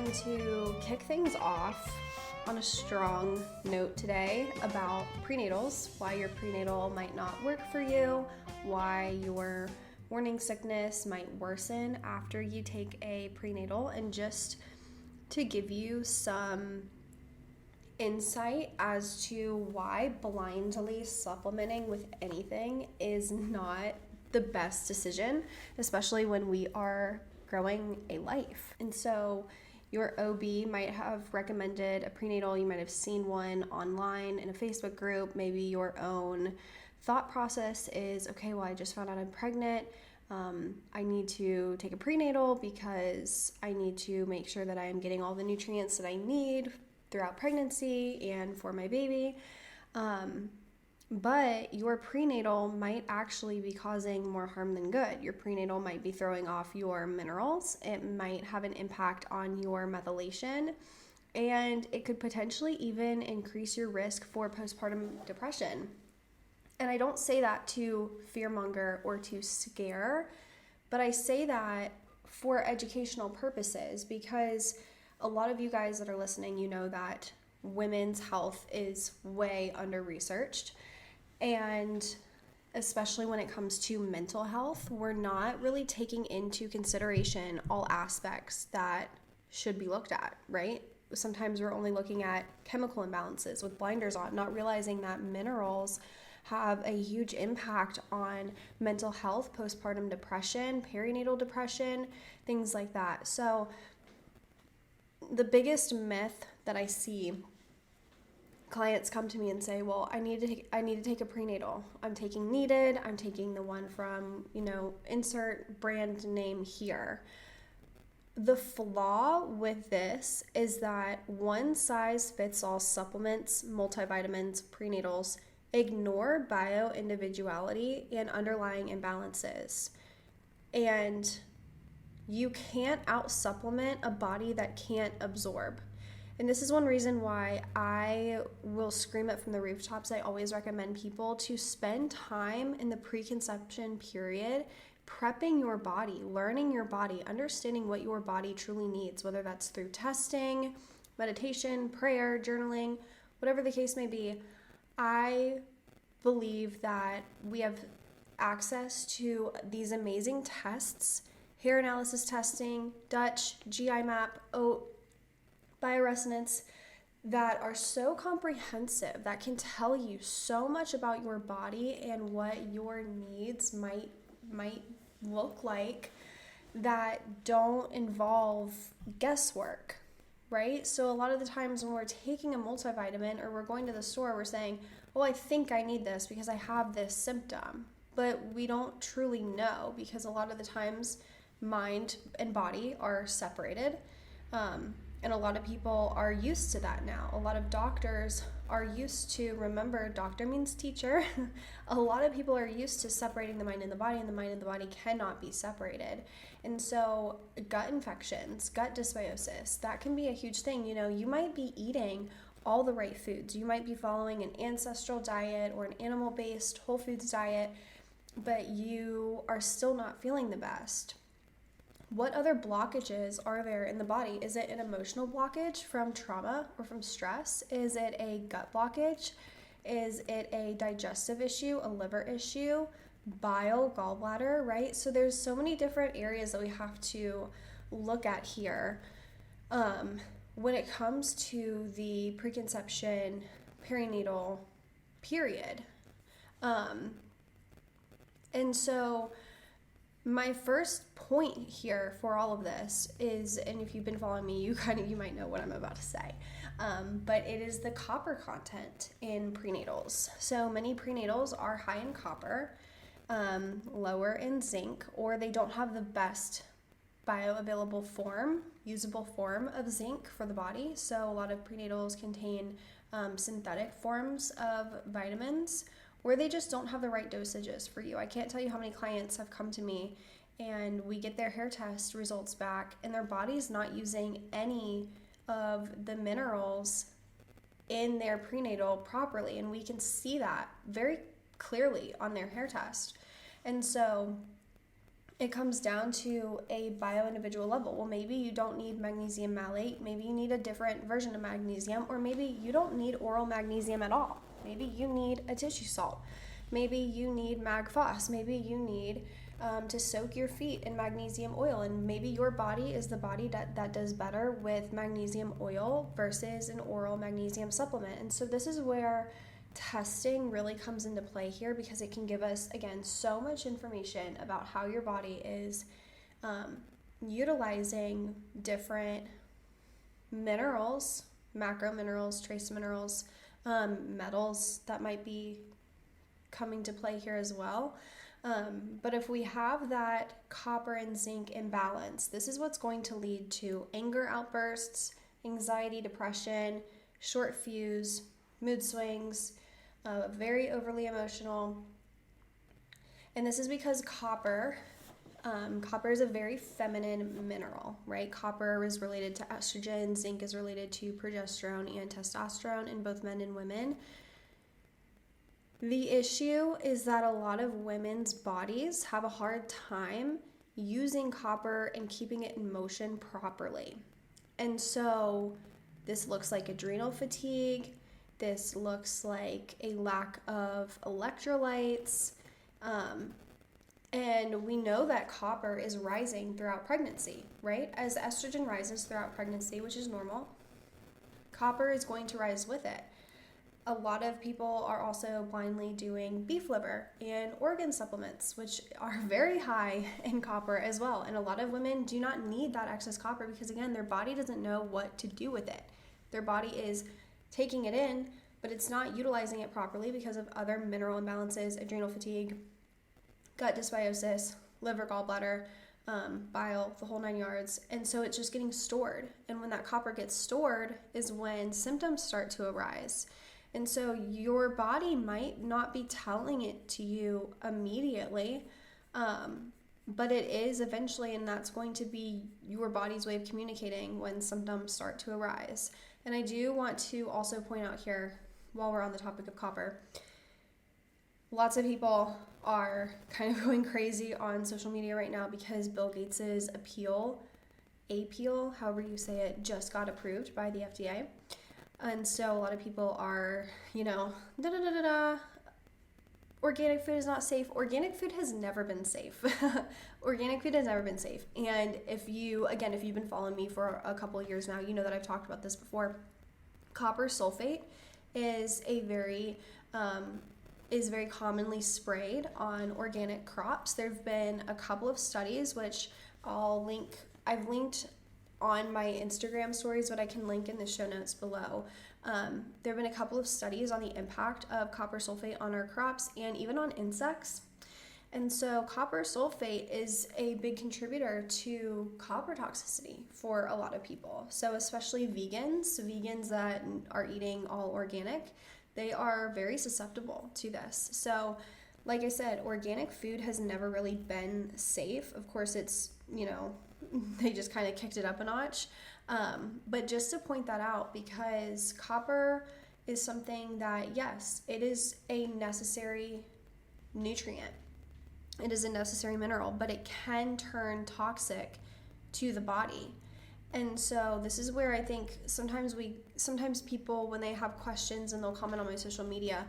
going to kick things off on a strong note today about prenatals, why your prenatal might not work for you, why your morning sickness might worsen after you take a prenatal, and just to give you some insight as to why blindly supplementing with anything is not the best decision, especially when we are growing a life. And so your OB might have recommended a prenatal, you might have seen one online in a Facebook group, maybe your own thought process is, okay, well, I just found out I'm pregnant, I need to take a prenatal because I need to make sure that I am getting all the nutrients that I need throughout pregnancy and for my baby. But your prenatal might actually be causing more harm than good. Your prenatal might be throwing off your minerals. It might have an impact on your methylation, and it could potentially even increase your risk for postpartum depression. And I don't say that to fearmonger or to scare, but I say that for educational purposes, because a lot of you guys that are listening, you know that women's health is way under-researched. And especially when it comes to mental health, we're not really taking into consideration all aspects that should be looked at, right? Sometimes we're only looking at chemical imbalances with blinders on, not realizing that minerals have a huge impact on mental health, postpartum depression, perinatal depression, things like that. So the biggest myth that I see, clients come to me and say, well, I need to take a prenatal. I'm taking Needed. I'm taking the one from, insert brand name here. The flaw with this is that one size fits all supplements, multivitamins, prenatals ignore bio-individuality and underlying imbalances. And you can't out-supplement a body that can't absorb. And this is one reason why I will scream it from the rooftops. I always recommend people to spend time in the preconception period prepping your body, learning your body, understanding what your body truly needs, whether that's through testing, meditation, prayer, journaling, whatever the case may be. I believe that we have access to these amazing tests, hair analysis testing, Dutch, GI map, OAT, bioresonance, that are so comprehensive, that can tell you so much about your body and what your needs might look like, that don't involve guesswork, right? So a lot of the times when we're taking a multivitamin or we're going to the store, we're saying, oh, I think I need this because I have this symptom. But we don't truly know, because a lot of the times mind and body are separated. And a lot of people are used to that now. A lot of doctors are used to, remember, doctor means teacher. A lot of people are used to separating the mind and the body, and the mind and the body cannot be separated. And so gut infections, gut dysbiosis, that can be a huge thing. You might be eating all the right foods. You might be following an ancestral diet or an animal-based whole foods diet, but you are still not feeling the best. What other blockages are there in the body? Is it an emotional blockage from trauma or from stress? Is it a gut blockage? Is it a digestive issue, a liver issue, bile, gallbladder, right? So there's so many different areas that we have to look at here when it comes to the preconception, perinatal period. And so my first point here for all of this is, and if you've been following me, you might know what I'm about to say, but it is the copper content in prenatals. So many prenatals are high in copper, lower in zinc, or they don't have the best bioavailable form, usable form of zinc for the body. So a lot of prenatals contain synthetic forms of vitamins, where they just don't have the right dosages for you. I can't tell you how many clients have come to me and we get their hair test results back and their body's not using any of the minerals in their prenatal properly, and we can see that very clearly on their hair test. And so it comes down to a bio-individual level. Well, maybe you don't need magnesium malate, maybe you need a different version of magnesium, or maybe you don't need oral magnesium at all. Maybe you need a tissue salt. Maybe you need mag-phos. Maybe you need to soak your feet in magnesium oil, and maybe your body is the body that does better with magnesium oil versus an oral magnesium supplement. And so this is where testing really comes into play here, because it can give us, again, so much information about how your body is utilizing different minerals, macro minerals, trace minerals, metals that might be coming to play here as well. But if we have that copper and zinc imbalance, this is what's going to lead to anger outbursts, anxiety, depression, short fuse, mood swings, very overly emotional. And this is because copper is a very feminine mineral, right? Copper is related to estrogen, zinc is related to progesterone and testosterone in both men and women. The issue is that a lot of women's bodies have a hard time using copper and keeping it in motion properly. And so this looks like adrenal fatigue. This looks like a lack of electrolytes. And we know that copper is rising throughout pregnancy, right? As estrogen rises throughout pregnancy, which is normal, copper is going to rise with it. A lot of people are also blindly doing beef liver and organ supplements, which are very high in copper as well. And a lot of women do not need that excess copper because, again, their body doesn't know what to do with it. Their body is taking it in, but it's not utilizing it properly because of other mineral imbalances, adrenal fatigue, gut dysbiosis, liver, gallbladder, bile, the whole 9 yards. And so it's just getting stored. And when that copper gets stored is when symptoms start to arise. And so your body might not be telling it to you immediately, but it is eventually, and that's going to be your body's way of communicating when symptoms start to arise. And I do want to also point out here, while we're on the topic of copper, lots of people are kind of going crazy on social media right now because Bill Gates's appeal, however you say it, just got approved by the FDA. And so a lot of people are, organic food is not safe. Organic food has never been safe. Organic food has never been safe. And if you've been following me for a couple of years now, you know that I've talked about this before. Copper sulfate is very commonly sprayed on organic crops. There have been a couple of studies, which I've linked on my Instagram stories, but I can link in the show notes below. There have been a couple of studies on the impact of copper sulfate on our crops and even on insects. And so copper sulfate is a big contributor to copper toxicity for a lot of people. So especially vegans that are eating all organic, they are very susceptible to this. So like I said, organic food has never really been safe. Of course, it's, they just kind of kicked it up a notch. But just to point that out, because copper is something that, yes, it is a necessary nutrient. It is a necessary mineral, but it can turn toxic to the body. And so this is where I think sometimes people, when they have questions and they'll comment on my social media,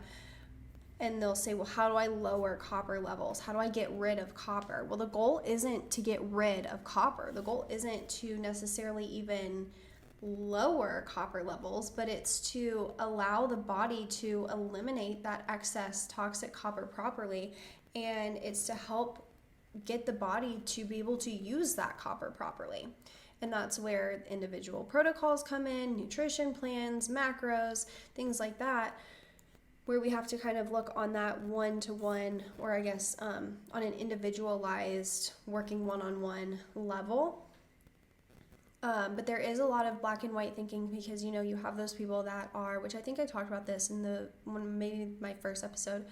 and they'll say, well, how do I lower copper levels? How do I get rid of copper? Well, the goal isn't to get rid of copper. The goal isn't to necessarily even lower copper levels, but it's to allow the body to eliminate that excess toxic copper properly. And it's to help get the body to be able to use that copper properly. And that's where individual protocols come in, nutrition plans, macros, things like that, where we have to kind of look on that one-to-one, or I guess on an individualized, working one-on-one level. But there is a lot of black and white thinking because, you have those people that are, which I think I talked about this in maybe my first episode,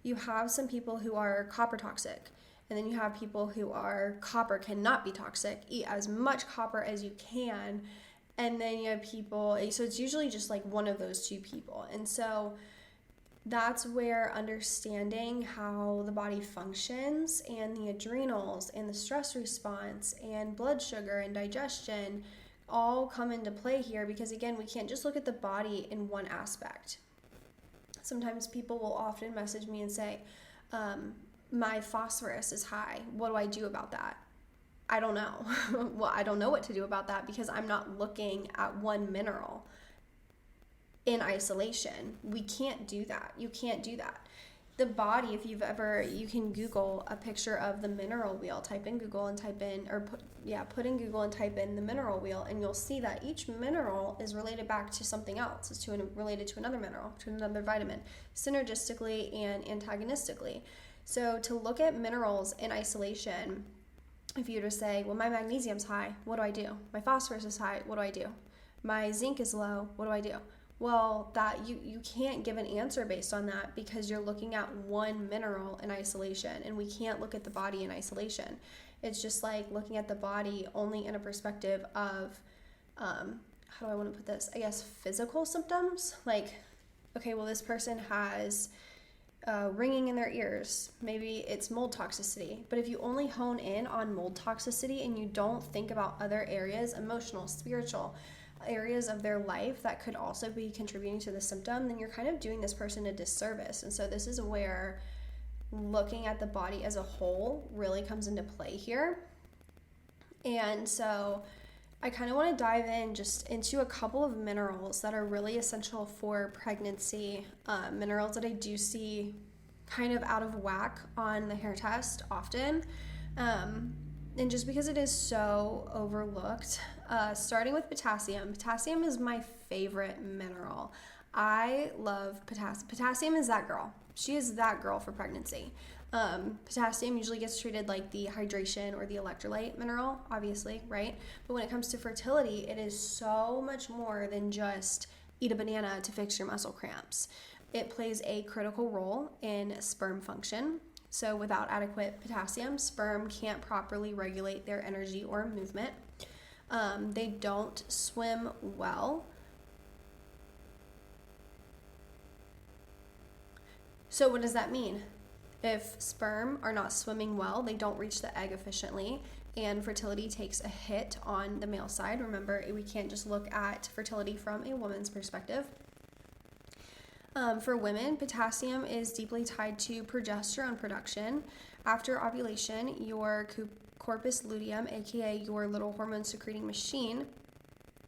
you have some people who are copper toxic, and then you have people who are copper cannot be toxic, eat as much copper as you can, and then you have people, so it's usually just like one of those two people. And so That's where understanding how the body functions and the adrenals and the stress response and blood sugar and digestion all come into play here, because again, we can't just look at the body in one aspect. Sometimes people will often message me and say, my phosphorus is high. What do I do about that? I don't know. Well, I don't know what to do about that, because I'm not looking at one mineral in isolation. We can't do that. You can't do that. The body, if you've ever, you can Google a picture of the mineral wheel. Type in Google and type in, or put in Google and type in the mineral wheel, and you'll see that each mineral is related back to something else. It's related to another mineral, to another vitamin, synergistically and antagonistically. So to look at minerals in isolation, if you were to say, well, my magnesium's high, what do I do? My phosphorus is high, what do I do? My zinc is low, what do I do? Well, that you can't give an answer based on that, because you're looking at one mineral in isolation, and we can't look at the body in isolation. It's just like looking at the body only in a perspective of, how do I want to put this? I guess physical symptoms. Like, okay, well, this person has ringing in their ears. Maybe it's mold toxicity. But if you only hone in on mold toxicity and you don't think about other areas, emotional, spiritual, areas of their life that could also be contributing to the symptom, then you're kind of doing this person a disservice. And so this is where looking at the body as a whole really comes into play here. And so I kind of want to dive in just into a couple of minerals that are really essential for pregnancy, minerals that I do see kind of out of whack on the hair test often. And just because it is so overlooked, starting with potassium. Potassium is my favorite mineral. I love potassium. Potassium is that girl. She is that girl for pregnancy. Potassium usually gets treated like the hydration or the electrolyte mineral, obviously, right? But when it comes to fertility, it is so much more than just eat a banana to fix your muscle cramps. It plays a critical role in sperm function. So without adequate potassium, sperm can't properly regulate their energy or movement. They don't swim well. So what does that mean? If sperm are not swimming well, they don't reach the egg efficiently, and fertility takes a hit on the male side. Remember, we can't just look at fertility from a woman's perspective. For women, potassium is deeply tied to progesterone production. After ovulation, your corpus luteum, aka your little hormone secreting machine,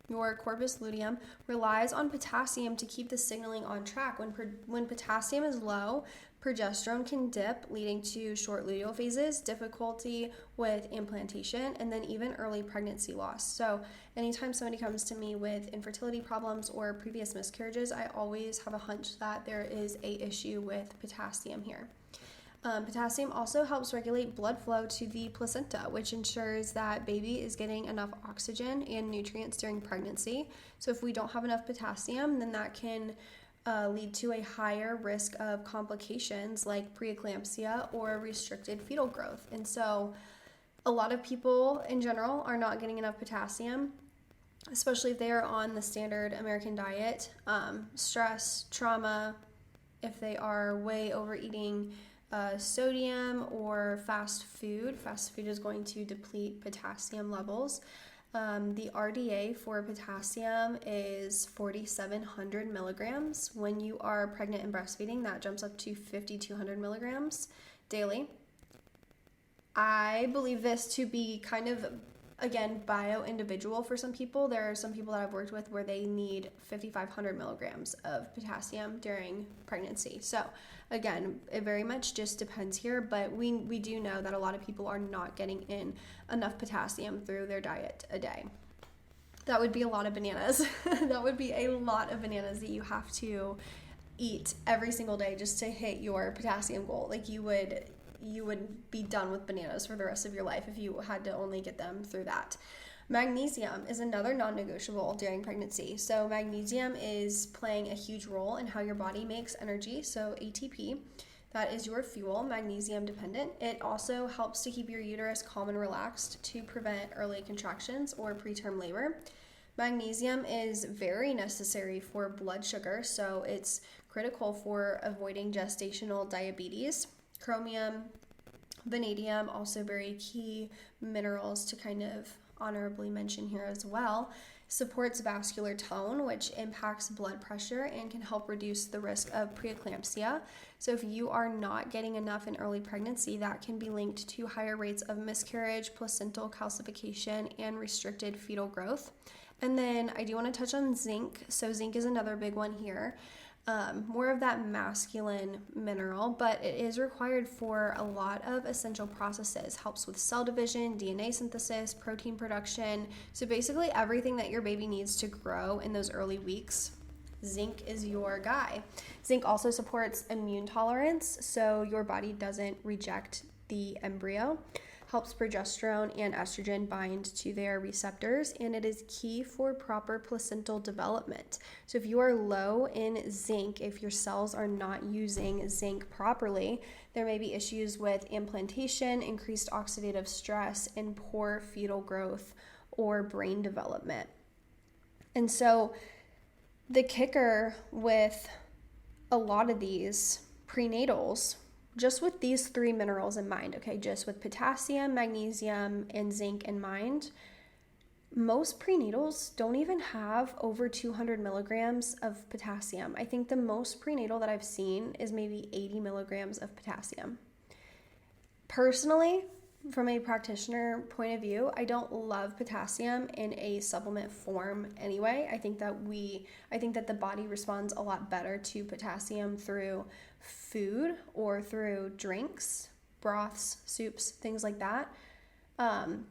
your corpus luteum relies on potassium to keep the signaling on track. When potassium is low, progesterone can dip, leading to short luteal phases, difficulty with implantation, and then even early pregnancy loss. So anytime somebody comes to me with infertility problems or previous miscarriages, I always have a hunch that there is an issue with potassium here. Potassium also helps regulate blood flow to the placenta, which ensures that baby is getting enough oxygen and nutrients during pregnancy. So if we don't have enough potassium, then that can lead to a higher risk of complications like preeclampsia or restricted fetal growth. And so a lot of people in general are not getting enough potassium, especially if they are on the standard American diet. Stress, trauma, if they are way overeating sodium or fast food is going to deplete potassium levels. The RDA for potassium is 4,700 milligrams. When you are pregnant and breastfeeding, that jumps up to 5,200 milligrams daily. I believe this to be kind of, again, bio-individual for some people. There are some people that I've worked with where they need 5,500 milligrams of potassium during pregnancy. So again, it very much just depends here, but we do know that a lot of people are not getting in enough potassium through their diet a day. That would be a lot of bananas. That would be a lot of bananas that you have to eat every single day just to hit your potassium goal. Like you would be done with bananas for the rest of your life if you had to only get them through that. Magnesium is another non-negotiable during pregnancy. So magnesium is playing a huge role in how your body makes energy. So ATP, that is your fuel, magnesium dependent. It also helps to keep your uterus calm and relaxed to prevent early contractions or preterm labor. Magnesium is very necessary for blood sugar, so it's critical for avoiding gestational diabetes. Chromium, vanadium, also very key minerals to kind of honorably mention here as well. Supports vascular tone, which impacts blood pressure and can help reduce the risk of preeclampsia. So if you are not getting enough in early pregnancy, that can be linked to higher rates of miscarriage, placental calcification, and restricted fetal growth. And then I do want to touch on zinc. So zinc is another big one here. More of that masculine mineral, but it is required for a lot of essential processes. Helps with cell division, DNA synthesis, protein production. So basically everything that your baby needs to grow in those early weeks, zinc is your guy. Zinc also supports immune tolerance, so your body doesn't reject the embryo. Helps progesterone and estrogen bind to their receptors, and it is key for proper placental development. So if you are low in zinc, if your cells are not using zinc properly, there may be issues with implantation, increased oxidative stress, and poor fetal growth or brain development. And so the kicker with a lot of these prenatals, just with these three minerals in mind, okay, just with potassium, magnesium, and zinc in mind, most prenatals don't even have over 200 milligrams of potassium. I think the most prenatal that I've seen is maybe 80 milligrams of potassium. Personally, from a practitioner point of view, I don't love potassium in a supplement form anyway. I think that the body responds a lot better to potassium through food or through drinks, broths, soups, things like that. And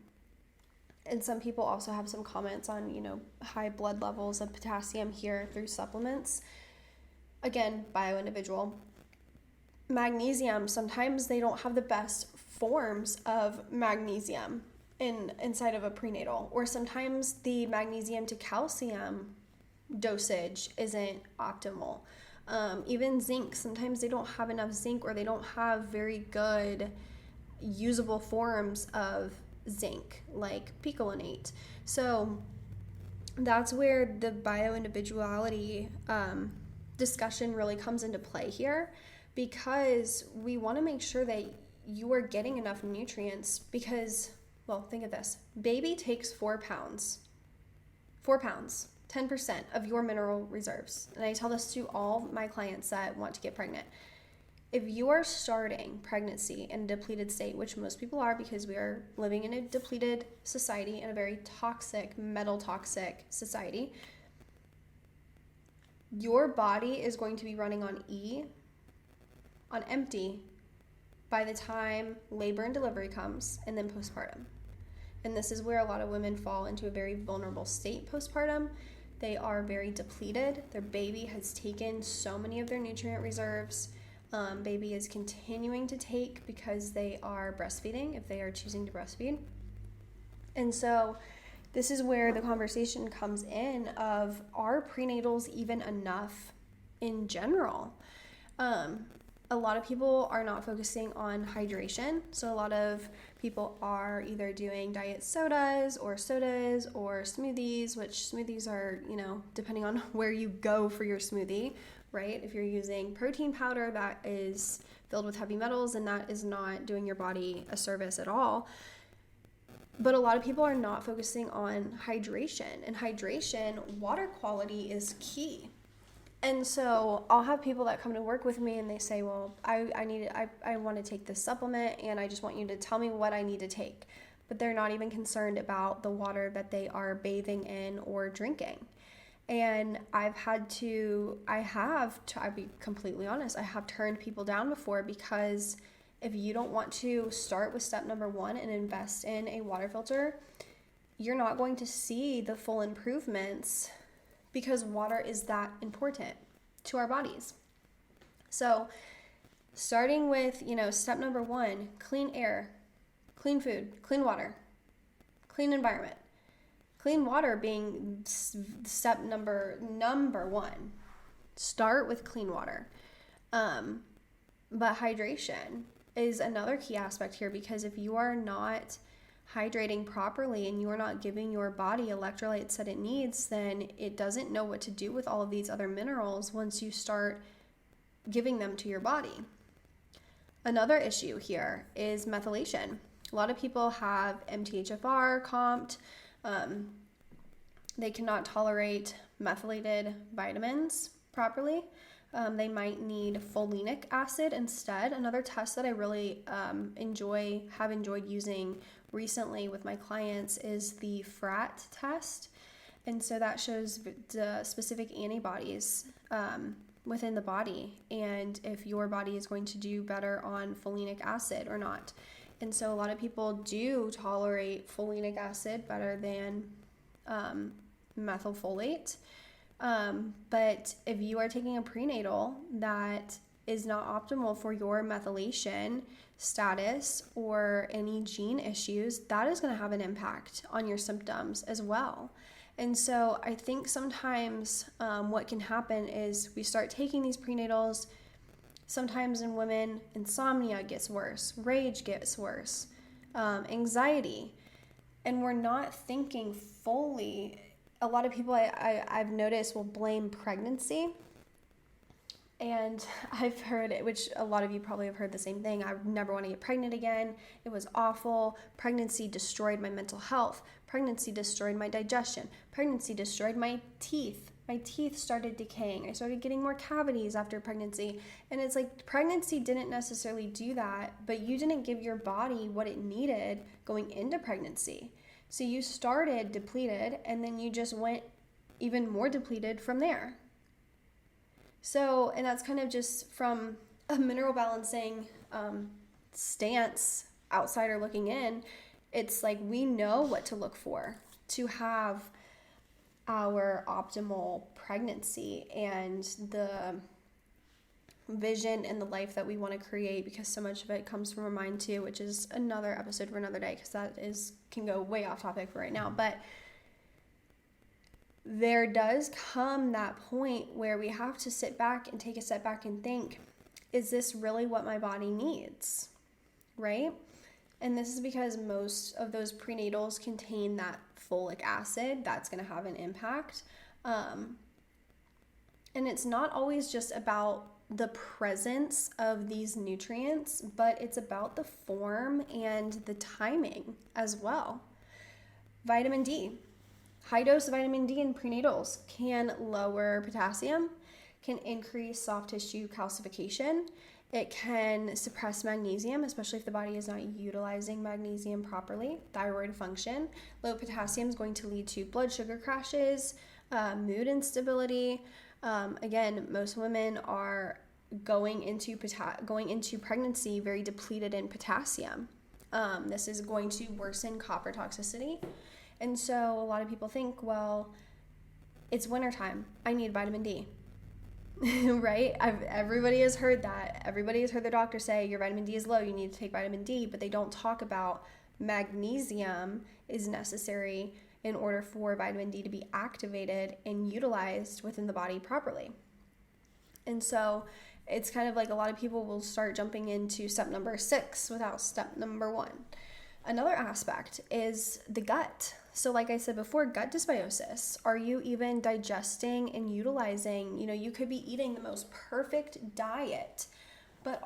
some people also have some comments on, high blood levels of potassium here through supplements. Again, bio-individual. Magnesium, sometimes they don't have the best forms of magnesium inside of a prenatal, or sometimes the magnesium to calcium dosage isn't optimal. Even zinc, sometimes they don't have enough zinc, or they don't have very good usable forms of zinc like picolinate. So that's where the bioindividuality discussion really comes into play here, because we want to make sure that you are getting enough nutrients, because, well, think of this. Baby takes 4 pounds, 10% of your mineral reserves. And I tell this to all my clients that want to get pregnant. If you are starting pregnancy in a depleted state, which most people are, because we are living in a depleted society, in a very toxic, metal toxic society, your body is going to be running on empty by the time labor and delivery comes, and then postpartum. And this is where a lot of women fall into a very vulnerable state postpartum. They are very depleted. Their baby has taken so many of their nutrient reserves. Baby is continuing to take because they are breastfeeding, if they are choosing to breastfeed. And so this is where the conversation comes in of, are prenatals even enough in general? A lot of people are not focusing on hydration. So a lot of people are either doing diet sodas or smoothies, which smoothies are, depending on where you go for your smoothie, right? If you're using protein powder that is filled with heavy metals, and that is not doing your body a service at all. But a lot of people are not focusing on hydration, and water quality is key. And so I'll have people that come to work with me and they say, well, I want to take this supplement, and I just want you to tell me what I need to take. But they're not even concerned about the water that they are bathing in or drinking. And I'll be completely honest, I have turned people down before, because if you don't want to start with step number 1 and invest in a water filter, you're not going to see the full improvements, because water is that important to our bodies. So starting with, step number 1, clean air, clean food, clean water, clean environment. Clean water being step number 1. Start with clean water. But hydration is another key aspect here, because if you are not hydrating properly and you are not giving your body electrolytes that it needs, then it doesn't know what to do with all of these other minerals once you start giving them to your body. Another issue here is methylation. A lot of people have MTHFR comped. They cannot tolerate methylated vitamins properly. They might need folinic acid instead. Another test that I really have enjoyed using recently with my clients is the FRAT test. And so that shows the specific antibodies within the body and if your body is going to do better on folinic acid or not. And so a lot of people do tolerate folinic acid better than methylfolate. But if you are taking a prenatal that is not optimal for your methylation status or any gene issues, that is going to have an impact on your symptoms as well. And so I think sometimes what can happen is we start taking these prenatals. Sometimes in women, insomnia gets worse, rage gets worse, anxiety, and we're not thinking fully. A lot of people I've noticed will blame pregnancy. And I've heard it, which a lot of you probably have heard the same thing. I never want to get pregnant again. It was awful. Pregnancy destroyed my mental health. Pregnancy destroyed my digestion. Pregnancy destroyed my teeth. My teeth started decaying. I started getting more cavities after pregnancy. And it's like pregnancy didn't necessarily do that, but you didn't give your body what it needed going into pregnancy. So you started depleted and then you just went even more depleted from there. So, and that's kind of just from a mineral balancing stance, outsider looking in. It's like we know what to look for to have our optimal pregnancy and the vision and the life that we want to create, because so much of it comes from our mind too, which is another episode for another day, because that can go way off topic for right now. But there does come that point where we have to sit back and take a step back and think, is this really what my body needs, right? And this is because most of those prenatals contain that folic acid. That's going to have an impact. And it's not always just about the presence of these nutrients, but it's about the form and the timing as well. Vitamin D. High dose vitamin D in prenatals can lower potassium, can increase soft tissue calcification. It can suppress magnesium, especially if the body is not utilizing magnesium properly. Thyroid function. Low potassium is going to lead to blood sugar crashes, mood instability. Again, most women are going into pregnancy very depleted in potassium. This is going to worsen copper toxicity. And so a lot of people think, well, it's wintertime. I need vitamin D, right? Everybody has heard that. Everybody has heard their doctor say your vitamin D is low. You need to take vitamin D, but they don't talk about magnesium is necessary in order for vitamin D to be activated and utilized within the body properly. And so it's kind of like a lot of people will start jumping into step number 6 without step number 1. Another aspect is the gut. So like I said before, gut dysbiosis. Are you even digesting and utilizing, you could be eating the most perfect diet, but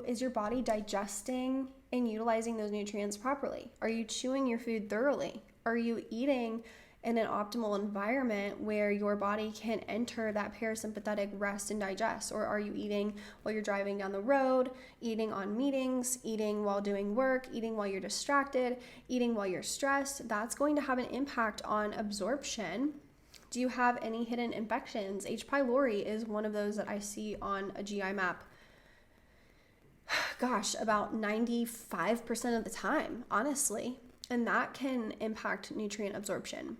is your body digesting and utilizing those nutrients properly? Are you chewing your food thoroughly? Are you eating in an optimal environment where your body can enter that parasympathetic rest and digest? Or are you eating while you're driving down the road, eating on meetings, eating while doing work, eating while you're distracted, eating while you're stressed? That's going to have an impact on absorption. Do you have any hidden infections? H. pylori is one of those that I see on a GI map. Gosh, about 95% of the time, honestly. And that can impact nutrient absorption.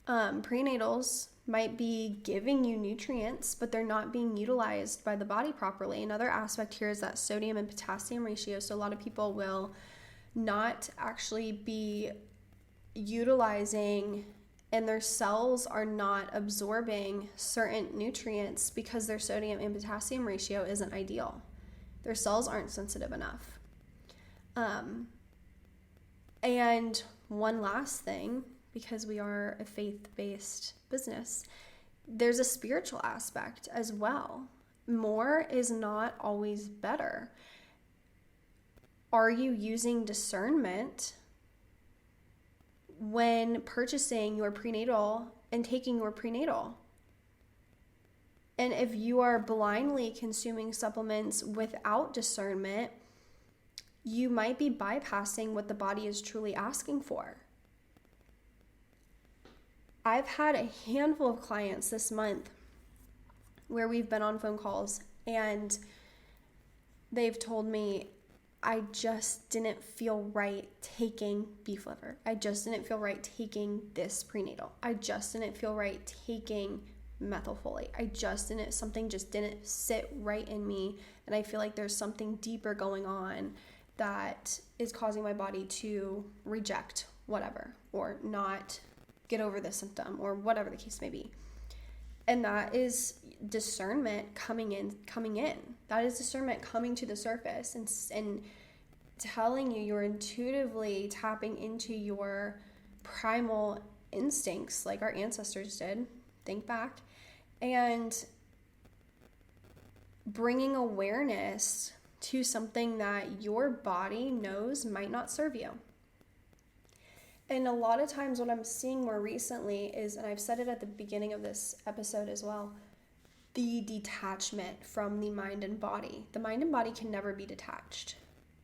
Prenatals might be giving you nutrients, but they're not being utilized by the body properly. Another aspect here is that sodium and potassium ratio. So a lot of people will not actually be utilizing, and their cells are not absorbing certain nutrients because their sodium and potassium ratio isn't ideal. Their cells aren't sensitive enough. And one last thing, because we are a faith-based business, there's a spiritual aspect as well. More is not always better. Are you using discernment when purchasing your prenatal and taking your prenatal? And if you are blindly consuming supplements without discernment, you might be bypassing what the body is truly asking for. I've had a handful of clients this month where we've been on phone calls and they've told me, I just didn't feel right taking beef liver. I just didn't feel right taking this prenatal. I just didn't feel right taking methylfolate. Something just didn't sit right in me. And I feel like there's something deeper going on that is causing my body to reject whatever, or not get over the symptom, or whatever the case may be. And that is discernment coming in. That is discernment coming to the surface and telling you, you're intuitively tapping into your primal instincts like our ancestors did. Think back. And bringing awareness to something that your body knows might not serve you. And a lot of times what I'm seeing more recently is, and I've said it at the beginning of this episode as well, the detachment from the mind and body. The mind and body can never be detached.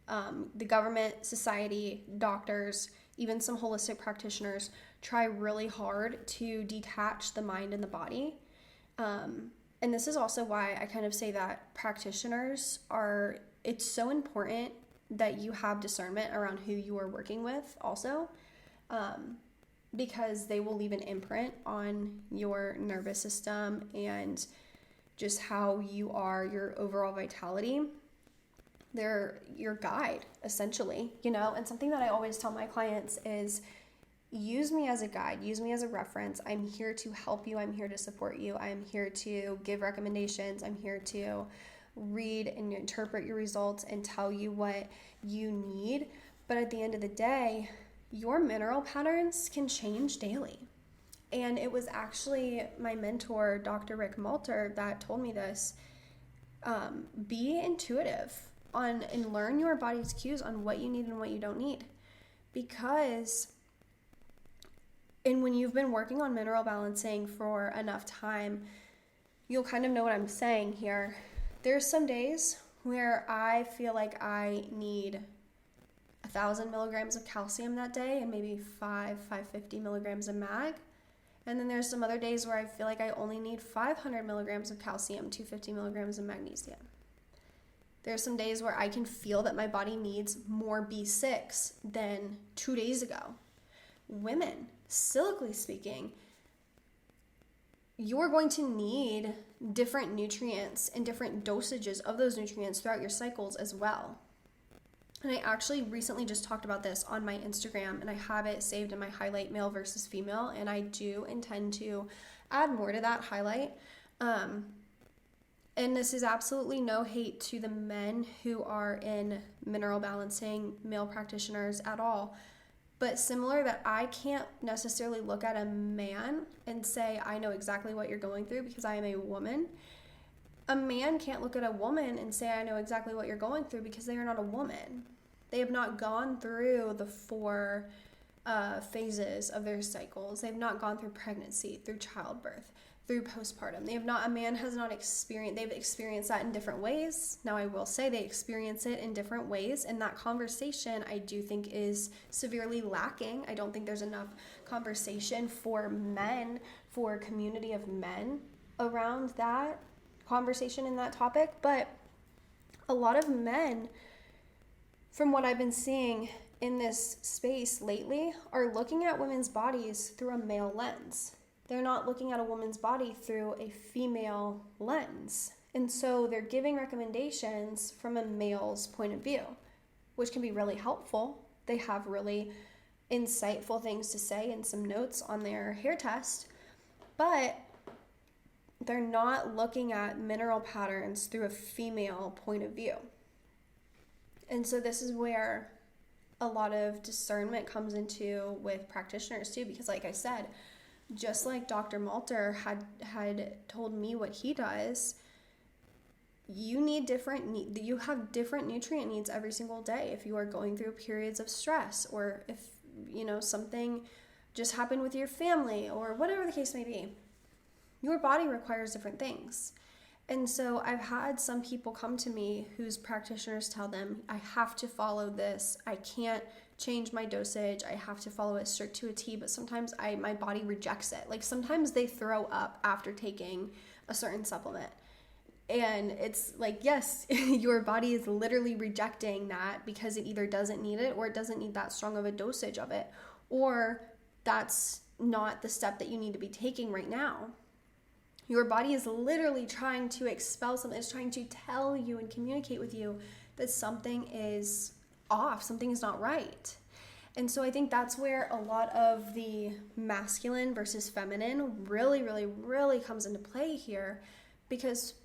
The government, society, doctors, even some holistic practitioners try really hard to detach the mind and the body. And this is also why I kind of say that practitioners it's so important that you have discernment around who you are working with also. Because they will leave an imprint on your nervous system and just how you are, your overall vitality. They're your guide, essentially, and something that I always tell my clients is use me as a guide, use me as a reference. I'm here to help you. I'm here to support you. I'm here to give recommendations. I'm here to read and interpret your results and tell you what you need. But at the end of the day, your mineral patterns can change daily. And it was actually my mentor, Dr. Rick Malter, that told me this. Be intuitive and learn your body's cues on what you need and what you don't need. And when you've been working on mineral balancing for enough time, you'll kind of know what I'm saying here. There's some days where I feel like I need 1,000 milligrams of calcium that day and maybe 550 milligrams of mag. And then there's some other days where I feel like I only need 500 milligrams of calcium, 250 milligrams of magnesium. There's some days where I can feel that my body needs more B6 than 2 days ago. Women, cyclically speaking, you're going to need different nutrients and different dosages of those nutrients throughout your cycles as well. And I actually recently just talked about this on my Instagram, and I have it saved in my highlight male versus female, and I do intend to add more to that highlight. And this is absolutely no hate to the men who are in mineral balancing, male practitioners at all. But similar that I can't necessarily look at a man and say, I know exactly what you're going through because I am a woman. A man can't look at a woman and say, I know exactly what you're going through because they are not a woman. They have not gone through the 4 phases of their cycles. They've not gone through pregnancy, through childbirth, through postpartum. They've experienced that in different ways. Now, I will say they experience it in different ways, and that conversation I do think is severely lacking. I don't think there's enough conversation for men, for a community of men around that conversation in that topic. But a lot of men, from what I've been seeing in this space lately, are looking at women's bodies through a male lens. They're not looking at a woman's body through a female lens. And so they're giving recommendations from a male's point of view, which can be really helpful. They have really insightful things to say and some notes on their hair test, but they're not looking at mineral patterns through a female point of view. And so this is where a lot of discernment comes into with practitioners too, because like I said, just like Dr. Malter had told me what he does, you have different nutrient needs every single day. If you are going through periods of stress, or if something just happened with your family, or whatever the case may be, your body requires different things. And so I've had some people come to me whose practitioners tell them, I have to follow this. I can't change my dosage. I have to follow it strict to a T, but sometimes my body rejects it. Like sometimes they throw up after taking a certain supplement. And it's like, yes, your body is literally rejecting that because it either doesn't need it, or it doesn't need that strong of a dosage of it, or that's not the step that you need to be taking right now. Your body is literally trying to expel something. It's trying to tell you and communicate with you that something is off, something is not right. And so I think that's where a lot of the masculine versus feminine really, really, really comes into play here, because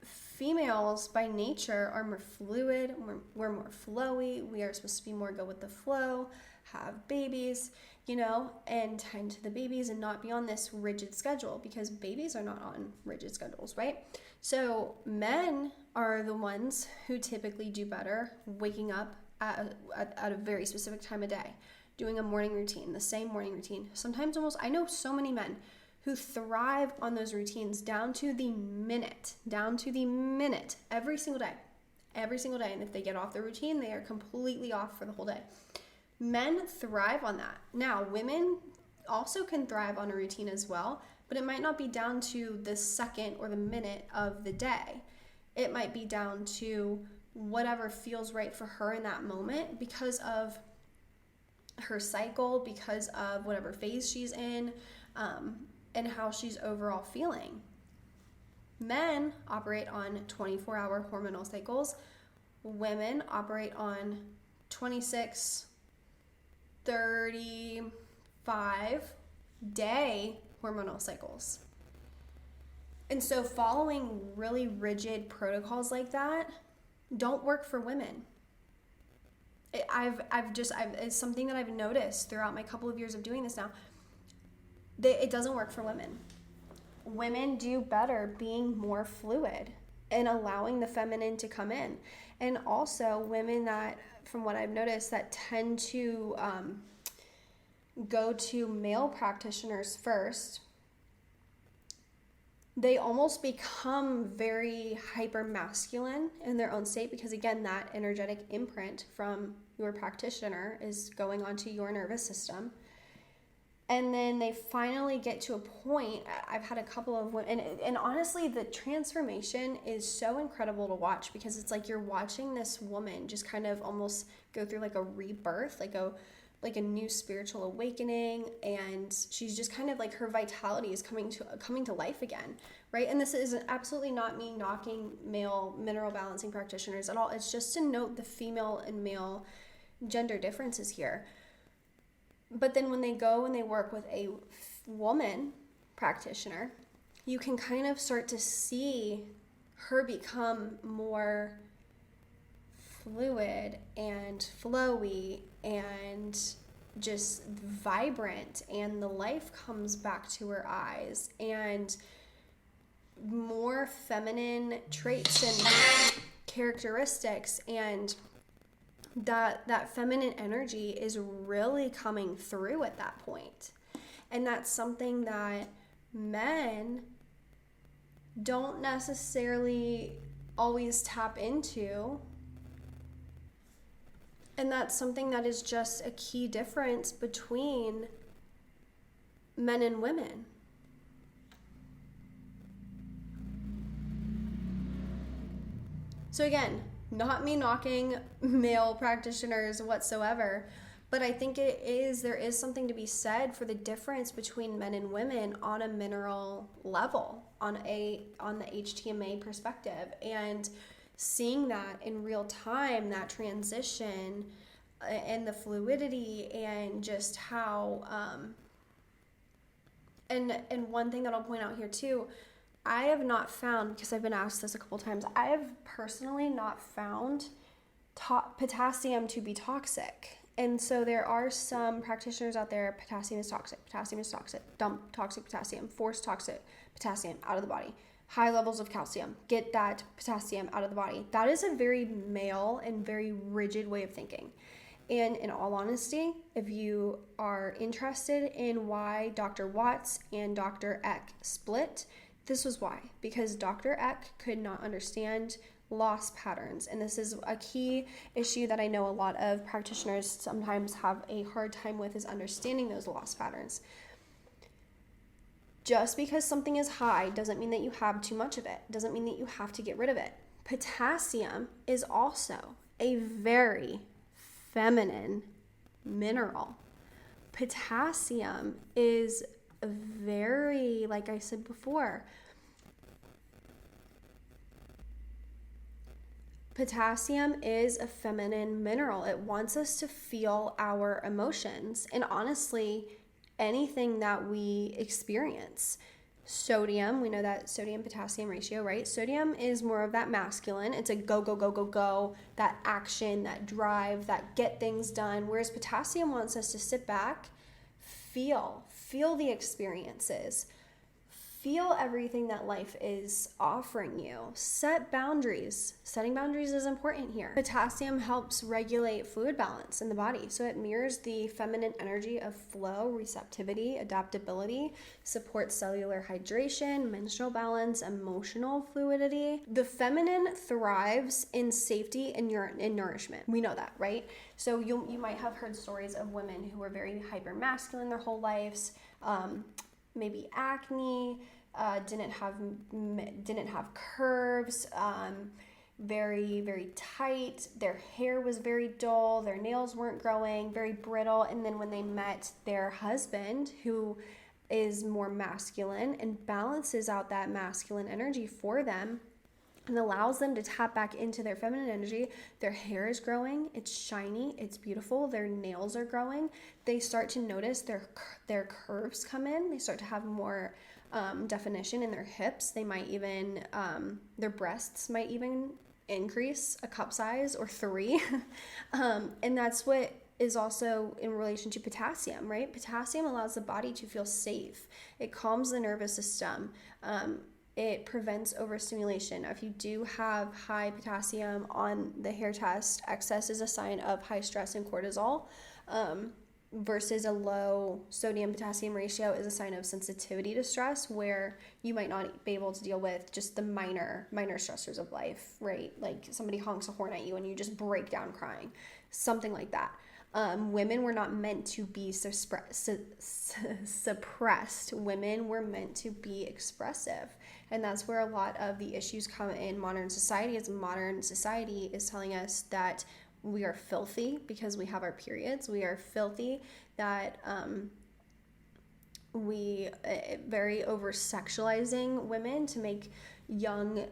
females by nature are more fluid, we're more flowy, we are supposed to be more go with the flow, have babies, and tend to the babies and not be on this rigid schedule, because babies are not on rigid schedules, right? So men are the ones who typically do better waking up at a very specific time of day, doing a morning routine, the same morning routine. Sometimes almost, I know so many men who thrive on those routines down to the minute, every single day. And if they get off the routine, they are completely off for the whole day. Men thrive on that. Now, women also can thrive on a routine as well, but it might not be down to the second or the minute of the day. It might be down to whatever feels right for her in that moment, because of her cycle, because of whatever phase she's in, and how she's overall feeling. Men operate on 24-hour hormonal cycles. Women operate on 26, 35-day hormonal cycles. And so following really rigid protocols like that don't work for women. It's something that I've noticed throughout my couple of years of doing this now. It doesn't work for women. Women do better being more fluid and allowing the feminine to come in. And also women that, from what I've noticed, that tend to go to male practitioners first, they almost become very hyper masculine in their own state, because again, that energetic imprint from your practitioner is going onto your nervous system. And then they finally get to a point. I've had a couple of women, and honestly, the transformation is so incredible to watch, because it's like you're watching this woman just kind of almost go through like a rebirth, like a new spiritual awakening, and she's just kind of like, her vitality is coming to life again, right? And this is absolutely not me knocking male mineral balancing practitioners at all. It's just to note the female and male gender differences here. But then when they go and they work with a woman practitioner, you can kind of start to see her become more fluid and flowy and just vibrant, and the life comes back to her eyes, and more feminine traits and characteristics, and that feminine energy is really coming through at that point. And that's something that men don't necessarily always tap into. And that's something that is just a key difference between men and women. So again, not me knocking male practitioners whatsoever, but I think there is something to be said for the difference between men and women on a mineral level, on the HTMA perspective, and seeing that in real time, that transition and the fluidity, and just how and one thing that I'll point out here too, I have not found, because I've been asked this a couple times, I have personally not found potassium to be toxic. And so there are some practitioners out there, potassium is toxic, dump toxic potassium, force toxic potassium out of the body. High levels of calcium, get that potassium out of the body. That is a very male and very rigid way of thinking. And in all honesty, if you are interested in why Dr. Watts and Dr. Eck split, this was why. Because Dr. Eck could not understand loss patterns. And this is a key issue that I know a lot of practitioners sometimes have a hard time with, is understanding those loss patterns. Just because something is high doesn't mean that you have too much of it. Doesn't mean that you have to get rid of it. Potassium is also a very feminine mineral. Potassium is very, like I said before, potassium is a feminine mineral. It wants us to feel our emotions, and honestly, anything that we experience. Sodium, we know that sodium potassium ratio, right? Sodium is more of that masculine. It's a go, go, go, go, go, that action, that drive, that get things done. Whereas potassium wants us to sit back, feel the experiences, feel everything that life is offering you. Set boundaries. Setting boundaries is important here. Potassium helps regulate fluid balance in the body. So it mirrors the feminine energy of flow, receptivity, adaptability, supports cellular hydration, menstrual balance, emotional fluidity. The feminine thrives in safety and nourishment. We know that, right? So you might have heard stories of women who were very hyper masculine their whole lives, maybe acne, didn't have curves, very, very tight. Their hair was very dull. Their nails weren't growing, very brittle. And then when they met their husband, who is more masculine and balances out that masculine energy for them and allows them to tap back into their feminine energy, their hair is growing, it's shiny, it's beautiful, their nails are growing. They start to notice their curves come in. They start to have more definition in their hips. They might even, their breasts might even increase a cup size or 3. And that's what is also in relation to potassium, right? Potassium allows the body to feel safe. It calms the nervous system. It prevents overstimulation. If you do have high potassium on the hair test, excess is a sign of high stress and cortisol, versus a low sodium potassium ratio is a sign of sensitivity to stress, where you might not be able to deal with just the minor stressors of life, right? Like somebody honks a horn at you and you just break down crying, something like that. Women were not meant to be suppressed. Women were meant to be expressive. And that's where a lot of the issues come in modern society, as modern society is telling us that we are filthy because we have our periods. We are filthy that we very over-sexualizing women to make young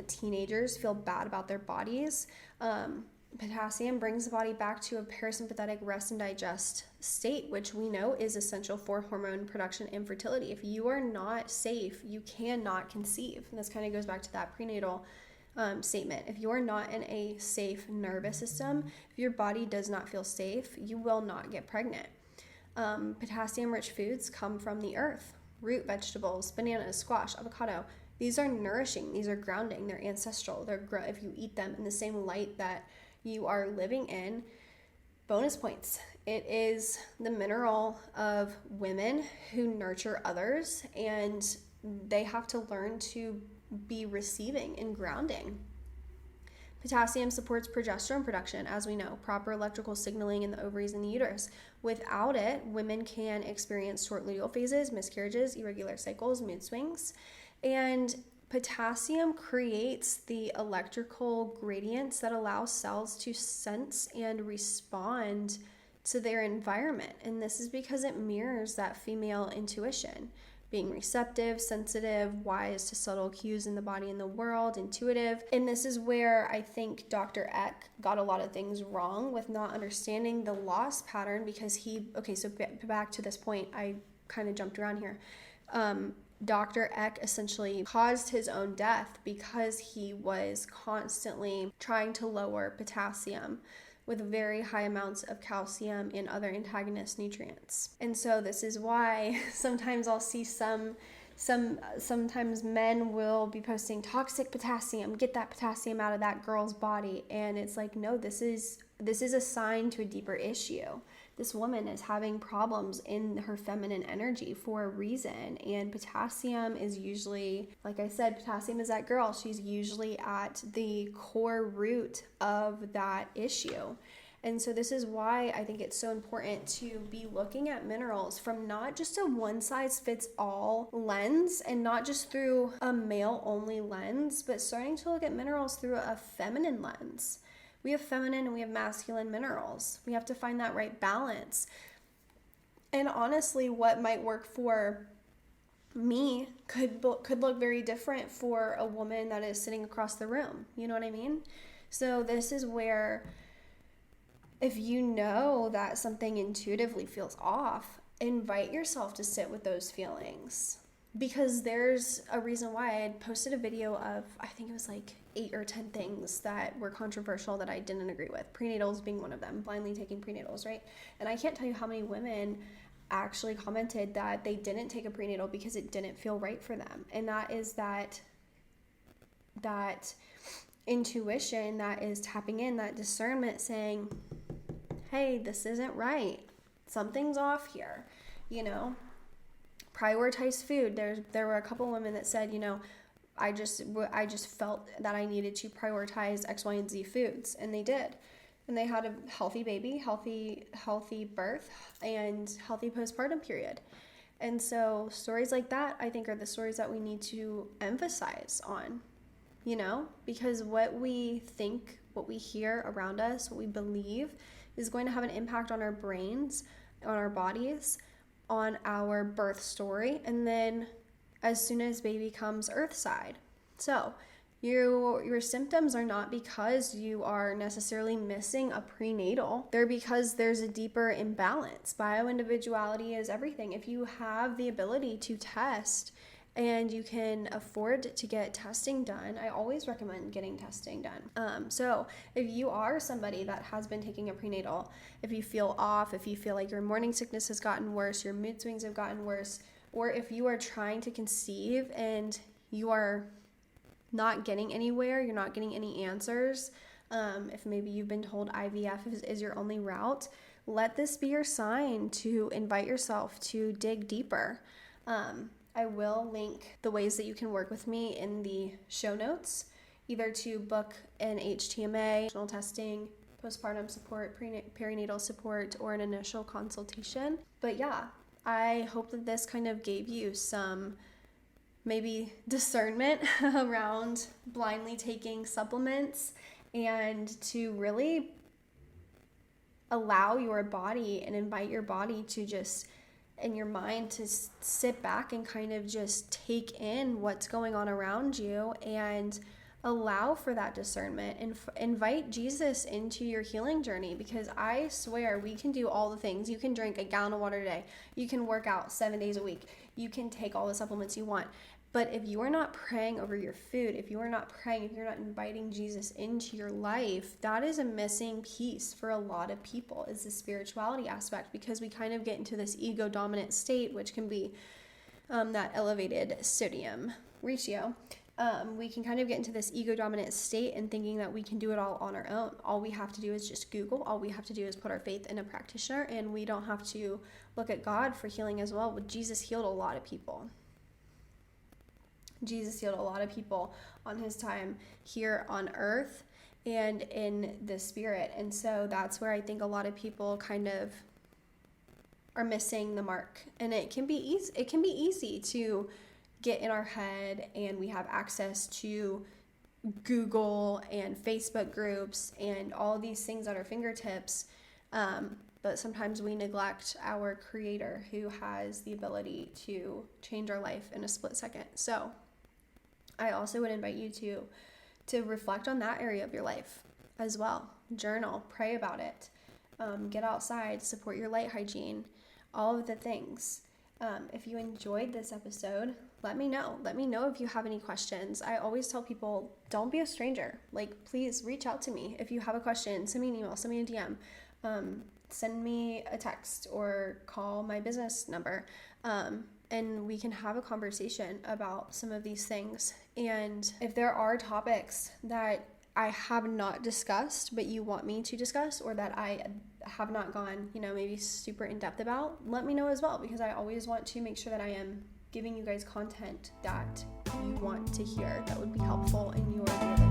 teenagers feel bad about their bodies. Potassium brings the body back to a parasympathetic rest and digest state, which we know is essential for hormone production and fertility. If you are not safe, you cannot conceive. And this kind of goes back to that prenatal statement. If you are not in a safe nervous system, if your body does not feel safe, you will not get pregnant. Potassium-rich foods come from the earth. Root vegetables, bananas, squash, avocado. These are nourishing. These are grounding. They're ancestral. If you eat them in the same light that you are living in, bonus points. It is the mineral of women who nurture others, and they have to learn to be receiving and grounding. Potassium supports progesterone production, as we know, proper electrical signaling in the ovaries and the uterus. Without it, women can experience short luteal phases, miscarriages, irregular cycles, mood swings. And potassium creates the electrical gradients that allow cells to sense and respond to their environment. And this is because it mirrors that female intuition, being receptive, sensitive, wise to subtle cues in the body and the world, intuitive. And this is where I think Dr. Eck got a lot of things wrong with not understanding the loss pattern, because so back to this point, I kind of jumped around here. Dr. Eck essentially caused his own death because he was constantly trying to lower potassium with very high amounts of calcium and other antagonist nutrients. And so this is why sometimes I'll see sometimes men will be posting toxic potassium, get that potassium out of that girl's body. And it's like, no, this is a sign to a deeper issue. This woman is having problems in her feminine energy for a reason. And potassium is usually, like I said, potassium is that girl. She's usually at the core root of that issue. And so this is why I think it's so important to be looking at minerals from not just a one-size-fits-all lens and not just through a male-only lens, but starting to look at minerals through a feminine lens. We have feminine and we have masculine minerals. We have to find that right balance. And honestly, what might work for me could look very different for a woman that is sitting across the room. You know what I mean? So this is where, if you know that something intuitively feels off, invite yourself to sit with those feelings. Because there's a reason why I had posted a video of, I think it was like 8 or 10 things that were controversial that I didn't agree with. Prenatals being one of them, blindly taking prenatals, right? And I can't tell you how many women actually commented that they didn't take a prenatal because it didn't feel right for them. And that is that intuition that is tapping in, that discernment saying, hey, this isn't right. Something's off here, you know? Prioritize food. There were a couple women that said, you know, I just felt that I needed to prioritize X, Y, and Z foods, and they did. And they had a healthy baby, healthy birth, and healthy postpartum period. And so stories like that, I think, are the stories that we need to emphasize on, you know, because what we think, what we hear around us, what we believe is going to have an impact on our brains, on our bodies, on our birth story, and then as soon as baby comes earthside. So your symptoms are not because you are necessarily missing a prenatal. They're because there's a deeper imbalance. Bioindividuality is everything. If you have the ability to test and you can afford to get testing done, I always recommend getting testing done. So if you are somebody that has been taking a prenatal, if you feel off, if you feel like your morning sickness has gotten worse, your mood swings have gotten worse, or if you are trying to conceive and you are not getting anywhere, you're not getting any answers, if maybe you've been told IVF is your only route, let this be your sign to invite yourself to dig deeper. I will link the ways that you can work with me in the show notes, either to book an HTMA, testing, postpartum support, perinatal support, or an initial consultation. But yeah, I hope that this kind of gave you some maybe discernment around blindly taking supplements and to really allow your body and invite your body to just, and your mind to sit back and kind of just take in what's going on around you and allow for that discernment and invite Jesus into your healing journey, because I swear we can do all the things. You can drink a gallon of water a day. You can work out 7 days a week. You can take all the supplements you want. But if you are not praying over your food, if you are not praying, if you're not inviting Jesus into your life, that is a missing piece for a lot of people, is the spirituality aspect, because we kind of get into this ego dominant state, which can be that elevated sodium ratio. We can kind of get into this ego dominant state and thinking that we can do it all on our own. All we have to do is just Google. All we have to do is put our faith in a practitioner, and we don't have to look at God for healing as well. Jesus healed a lot of people. Jesus healed a lot of people on his time here on earth and in the spirit. And so that's where I think a lot of people kind of are missing the mark. And it can be easy to get in our head, and we have access to Google and Facebook groups and all these things at our fingertips. But sometimes we neglect our Creator, who has the ability to change our life in a split second. So I also would invite you to reflect on that area of your life as well. Journal, pray about it, get outside, support your light hygiene, all of the things. If you enjoyed this episode, let me know. Let me know if you have any questions. I always tell people, don't be a stranger. Like, please reach out to me. If you have a question, send me an email, send me a DM, send me a text, or call my business number. And we can have a conversation about some of these things. And if there are topics that I have not discussed, but you want me to discuss, or that I have not gone, maybe super in depth about, let me know as well, because I always want to make sure that I am giving you guys content that you want to hear that would be helpful in your daily